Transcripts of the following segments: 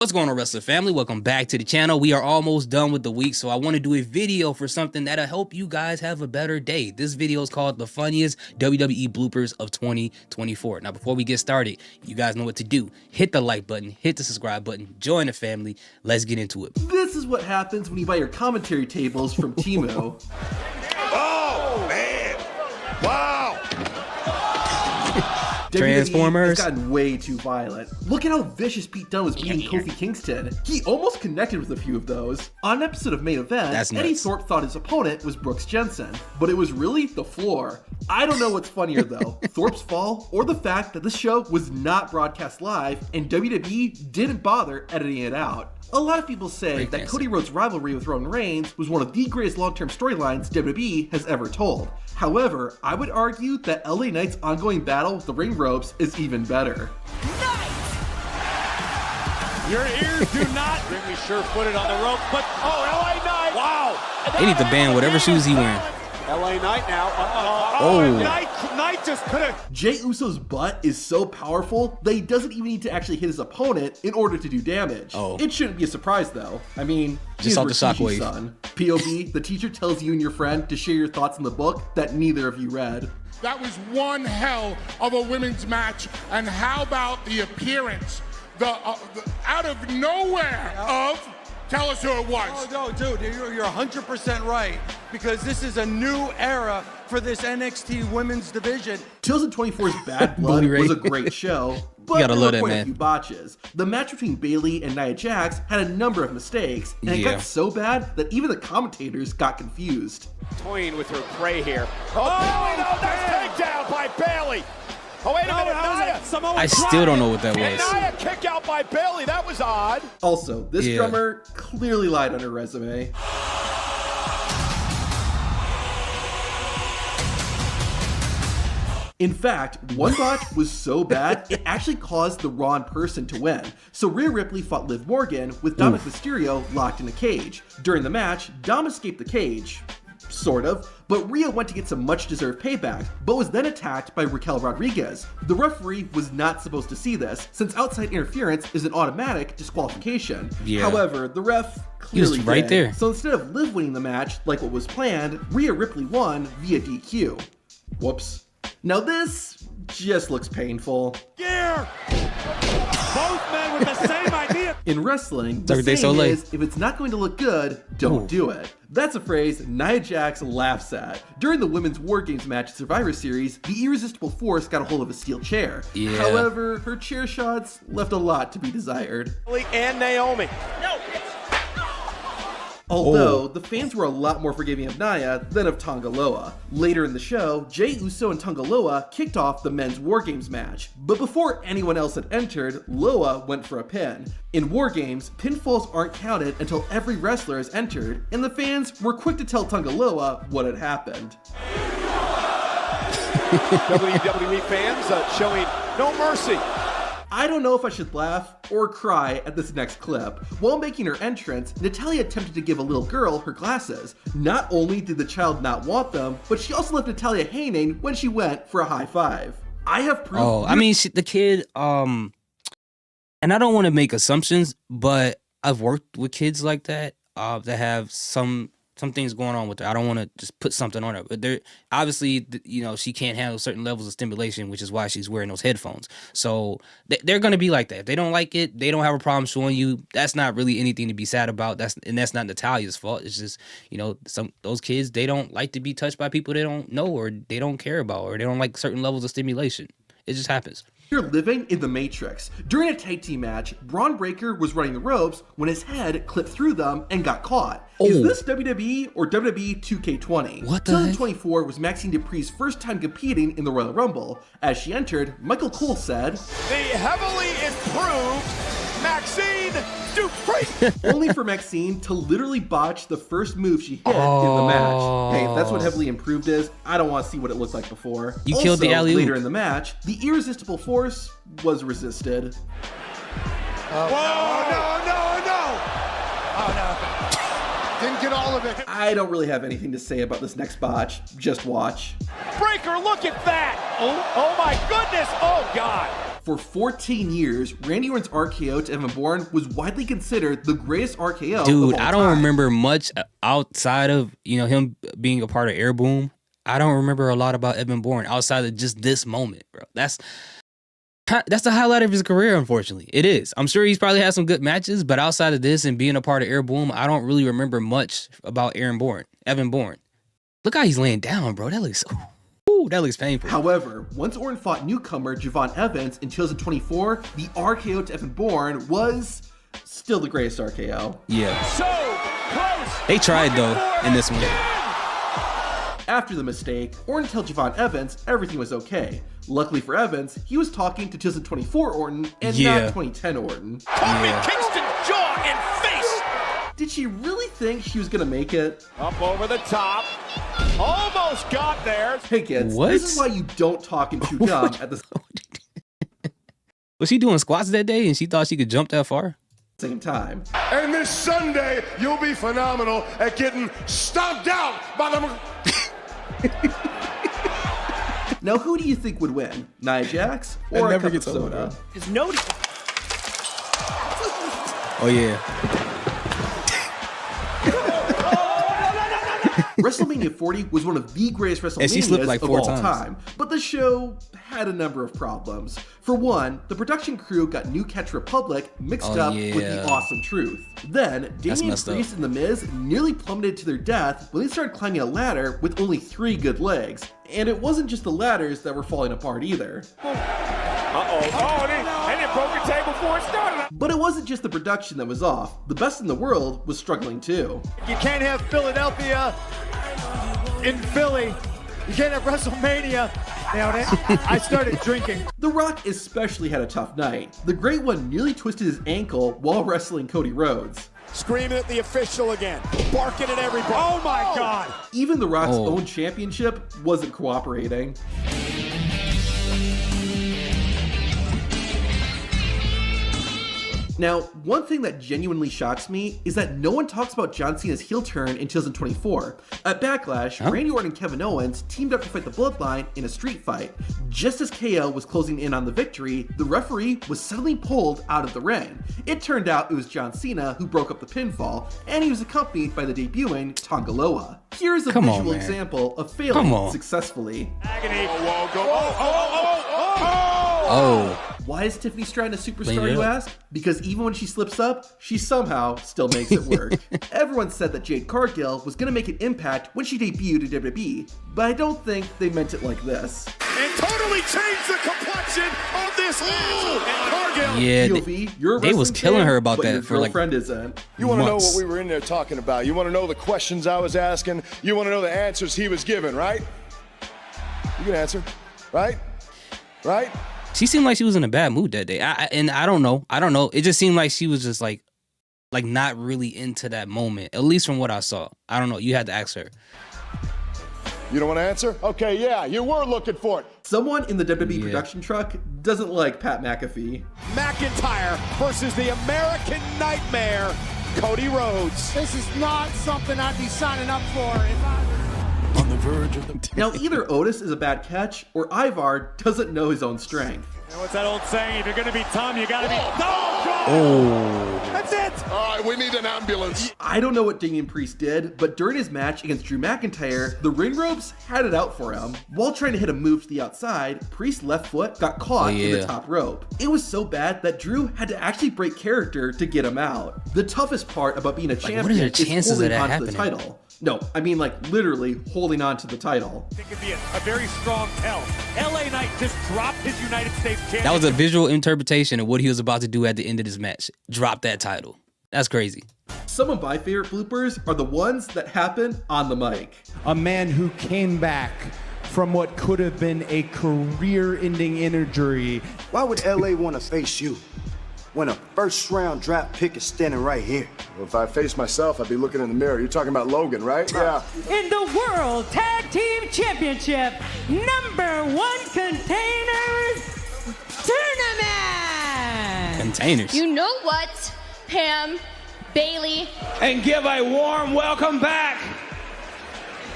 What's going on, wrestler family? Welcome back to the channel. We are almost done with the week, so I want to do a video for something that'll help you guys have a better day. This video is called the funniest WWE bloopers of 2024. Now, before we get started, you guys know what to do. Hit the like button, hit the subscribe button, join the family. Let's get into it. This is what happens when you buy your commentary tables from Timo. Oh, man. Wow. Transformers. It's gotten way too violent. Look at how vicious Pete Dunne was beating Kofi Kingston. He almost connected with a few of those. On an episode of Main Event, Eddie Thorpe thought his opponent was Brooks Jensen, but it was really the floor. I don't know what's funnier though, Thorpe's fall or the fact that this show was not broadcast live and WWE didn't bother editing it out. A lot of people say that Cody Rhodes' rivalry with Roman Reigns was one of the greatest long-term storylines WWE has ever told. However, I would argue that LA Knight's ongoing battle with the ring ropes is even better. Your ears do not. Really sure-footed on the rope, but LA Knight. Wow. They need to ban whatever shoes he wearing. LA Knight now. Knight just could have. Jey Uso's butt is so powerful that he doesn't even need to actually hit his opponent in order to do damage. It shouldn't be a surprise though. I mean, just off the shockwave. Son. POV, the teacher tells you and your friend to share your thoughts in the book that neither of you read. That was one hell of a women's match. And how about the appearance, the out of nowhere of, tell us who it was. Oh, no, dude, you're 100% right, because this is a new era for this NXT women's division. 2024's Bad Blood was a great show, but there were quite a few botches. The match between Bayley and Nia Jax had a number of mistakes, and it got so bad that even the commentators got confused. Toying with her prey here. Oh, Bayley, no, nice takedown by Bayley. Oh, wait a minute, Nia. I still don't know what that was. And Nia kick out by Bayley. That was odd. Also, this drummer clearly lied on her resume. In fact, one botch was so bad, it actually caused the wrong person to win. So Rhea Ripley fought Liv Morgan with Dominic Mysterio locked in a cage. During the match, Dom escaped the cage. Sort of, but Rhea went to get some much-deserved payback, but was then attacked by Raquel Rodriguez. The referee was not supposed to see this, since outside interference is an automatic disqualification. However, the ref clearly did. Right there. So instead of Liv winning the match like what was planned, Rhea Ripley won via DQ. Whoops. Now this just looks painful. Yeah! Both men with the same idea. In wrestling, the saying is, if it's not going to look good, don't do it. That's a phrase Nia Jax laughs at. During the Women's War Games match at Survivor Series, the Irresistible Force got a hold of a steel chair. However, her chair shots left a lot to be desired. And Naomi. No. Although, the fans were a lot more forgiving of Nia than of Tonga Loa. Later in the show, Jey Uso and Tonga Loa kicked off the men's War Games match. But before anyone else had entered, Loa went for a pin. In War Games, pinfalls aren't counted until every wrestler has entered, and the fans were quick to tell Tonga Loa what had happened. WWE fans showing no mercy. I don't know if I should laugh or cry at this next clip. While making her entrance, Natalya attempted to give a little girl her glasses. Not only did the child not want them, but she also left Natalya hanging when she went for a high five. I have proof. I mean, the kid, and I don't want to make assumptions, but I've worked with kids like that, that have some things going on with her. I don't want to just put something on her, but they're obviously, you know, she can't handle certain levels of stimulation, which is why she's wearing those headphones. So they're going to be like that. If they don't like it, they don't have a problem showing you. That's not really anything to be sad about. That's not Natalya's fault. It's just, you know, those kids, they don't like to be touched by people they don't know or they don't care about or they don't like certain levels of stimulation. It just happens. You're living in the Matrix. During a tag team match, Braun Breaker was running the ropes when his head clipped through them and got caught. Is this WWE or WWE 2K20? What the 2024 was Maxine Dupri's first time competing in the Royal Rumble. As she entered, Michael Cole said, "The heavily improved Maxine Dupri." Only for Maxine to literally botch the first move she hit in the match. Hey, if that's what heavily improved is, I don't want to see what it looked like before. You killed the alley-oop. Later in the match, the Irresistible Force was resisted. Whoa, no. Oh, no. Didn't get all of it. I don't really have anything to say about this next botch. Just watch. Breaker, look at that. Oh my goodness. Oh, God. For 14 years, Randy Orton's RKO to Evan Bourne was widely considered the greatest RKO Dude, of all I don't time. remember much outside of, him being a part of Air Boom. I don't remember a lot about Evan Bourne outside of just this moment, bro. That's the highlight of his career, unfortunately. It is. I'm sure he's probably had some good matches, but outside of this and being a part of Air Boom, I don't really remember much about Evan Bourne. Look how he's laying down, bro. That looks painful. However, once Orton fought newcomer Javon Evans in 2024, the RKO to Evan Bourne was still the greatest RKO. Yeah. So close. They tried, though, in this one. After the mistake, Orton told Javon Evans everything was okay. Luckily for Evans, he was talking to 2024 Orton and not 2010 Orton. Kofi Kingston jaw and face. Did she really think she was gonna make it? Up over the top. Almost got there. Hey kids, What? this is why you don't talk and chew gum at the Was she doing squats that day and she thought she could jump that far? same time. And this Sunday, you'll be phenomenal at getting stomped out by the... Now who do you think would win? Nia Jax or a cup of soda? His note. Oh, yeah. WrestleMania 40 was one of the greatest she slipped WrestleManias like of 4 all times. time, but the show had a number of problems. For one, the production crew got New Catch Republic mixed up with the Awesome Truth. Then, Damian messed up. Priest and The Miz nearly plummeted to their death when they started climbing a ladder with only 3 good legs. And it wasn't just the ladders that were falling apart either. And it broke a table before it started. But it wasn't just the production that was off. The Best in the World was struggling too. You can't have Philadelphia in Philly. You can't have WrestleMania. Nailed it. I started drinking. The Rock especially had a tough night. The Great One nearly twisted his ankle while wrestling Cody Rhodes. Screaming at the official again. Barking at everybody. Oh my God. Even The Rock's own championship wasn't cooperating. Now, one thing that genuinely shocks me is that no one talks about John Cena's heel turn in 2024. At Backlash, Randy Orton and Kevin Owens teamed up to fight the Bloodline in a street fight. Just as KO was closing in on the victory, the referee was suddenly pulled out of the ring. It turned out it was John Cena who broke up the pinfall, and he was accompanied by the debuting Tonga Loa. Here's a visual example of failing successfully. Agony. Why is Tiffany Stratton a superstar, you ask? Because even when she slips up, she somehow still makes it work. Everyone said that Jade Cargill was going to make an impact when she debuted at WWE, but I don't think they meant it like this. And totally changed the complexion of this match. And Cargill. Yeah, POV, you're a they was wrestling killing fan, her about but that your for like girlfriend isn't. You want to know months. what we were in there talking about? You want to know the questions I was asking? You want to know the answers he was giving, right? You can answer, right? Right? She seemed like she was in a bad mood that day. I don't know. It just seemed like she was just like not really into that moment, at least from what I saw. I don't know. You had to ask her. You don't want to answer? Okay, yeah, you were looking for it. Someone in the WWE production truck doesn't like Pat McAfee. McIntyre versus the American Nightmare, Cody Rhodes. This is not something I'd be signing up for if I was On the verge of the... Now, either Otis is a bad catch, or Ivar doesn't know his own strength. You know what's that old saying? If you're going to be Tom, you got to be... No! That's it! All right, we need an ambulance. I don't know what Damian Priest did, but during his match against Drew McIntyre, the ring ropes had it out for him. While trying to hit a move to the outside, Priest's left foot got caught in the top rope. It was so bad that Drew had to actually break character to get him out. The toughest part about being a champion is holding onto the title. No, I mean like literally holding on to the title. I think it'd be a very strong tell. LA Knight just dropped his United States championship. That was a visual interpretation of what he was about to do at the end of this match. Drop that title. That's crazy. Some of my favorite bloopers are the ones that happen on the mic. A man who came back from what could have been a career-ending injury. Why would LA want to face you when a first-round draft pick is standing right here? Well, if I face myself, I'd be looking in the mirror. You're talking about Logan, right? Yeah. In the World Tag Team Championship, #1 Containers Tournament! Containers. You know what, Pam, Bailey? And give a warm welcome back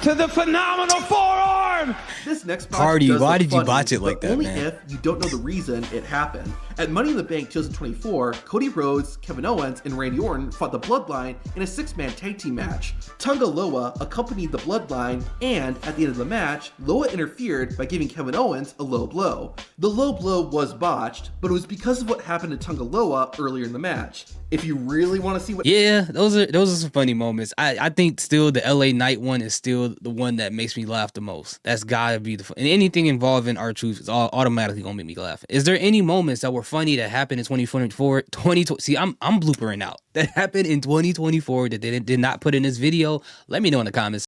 to the phenomenal forearm. This next botch Cardi, does why look did you funny, botch it like but that, only man? if you don't know the reason it happened. At Money in the Bank 2024, Cody Rhodes, Kevin Owens, and Randy Orton fought the Bloodline in a 6-man tag team match. Tonga Loa accompanied the Bloodline, and at the end of the match, Loa interfered by giving Kevin Owens a low blow. The low blow was botched, but it was because of what happened to Tonga Loa earlier in the match. If you really want to see what— Yeah, those are some funny moments. I think still the LA Knight one is still the one that makes me laugh the most. That's gotta be and anything involving R-Truth is automatically gonna make me laugh. Is there any moments that were funny that happened in 2024? See, I'm bloopering out. That happened in 2024 that they did not put in this video. Let me know in the comments.